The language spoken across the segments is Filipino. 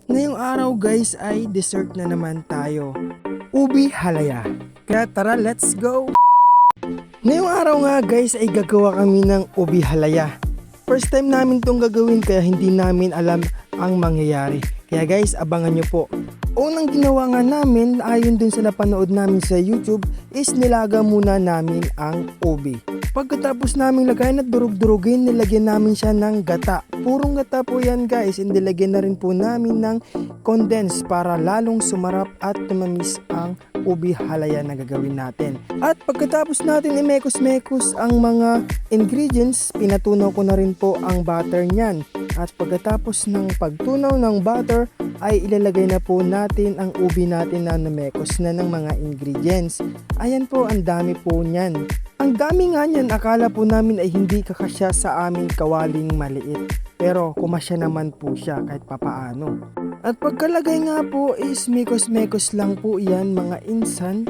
Ngayong araw guys ay dessert na naman tayo. Ubi halaya. Kaya tara, let's go! Ngayong araw nga guys ay gagawa kami ng ubi halaya. First time namin tong gagawin kaya hindi namin alam ang mangyayari. Kaya guys, abangan nyo po. Unang ginawa nga namin ayon dun sa napanood namin sa YouTube is nilaga muna namin ang ubi. Pagkatapos namin lagayin at durug-durugin, nilagyan namin siya ng gata. Purong gata po yan guys, and nilagyan na rin po namin ng condense para lalong sumarap at tumamis ang ubi halaya na gagawin natin. At pagkatapos natin imekos-mekos ang mga ingredients, pinatunaw ko na rin po ang butter niyan. At pagkatapos ng pagtunaw ng butter, ay ilalagay na po natin ang ubi natin na namekos na ng mga ingredients. Ayan po, ang dami po niyan. Ang dami nga niyan, akala po namin ay hindi kakasya sa aming kawaling maliit. Pero kumasya naman po siya kahit papaano. At pagkalagay nga po is mekos-mekos lang po yan mga insan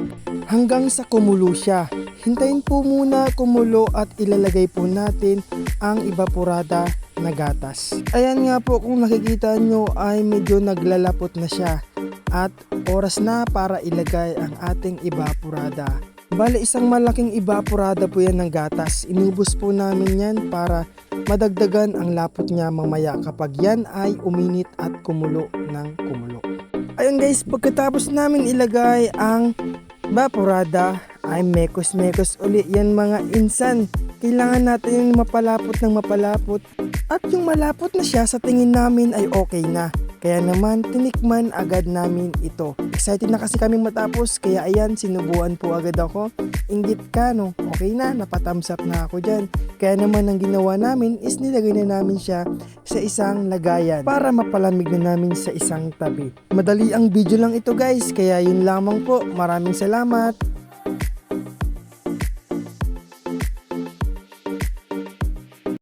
hanggang sa kumulo siya. Hintayin po muna kumulo at ilalagay po natin ang evaporada na gatas. Ayan nga po, kung nakikita nyo ay medyo naglalapot na siya at oras na para ilagay ang ating evaporada. Bale, isang malaking evaporada po yan ng gatas. Inubos po namin yan para madagdagan ang lapot niya mamaya kapag yan ay uminit at kumulo ng kumulo. Ayun guys, pagkatapos namin ilagay ang evaporada ay mekos-mekos uli yan mga insan. Kailangan natin yung mapalapot ng mapalapot. At yung malapot na siya sa tingin namin ay okay na. Kaya naman tinikman agad namin ito. Excited na kasi kami matapos kaya ayan, sinubuan po agad ako. Inggit ka no, okay na, napathumbs up na ako dyan. Kaya naman ang ginawa namin is nilagay na namin siya sa isang lagayan para mapalamig na namin sa isang tabi. Madali ang video lang ito guys, kaya yun lamang po. Maraming salamat.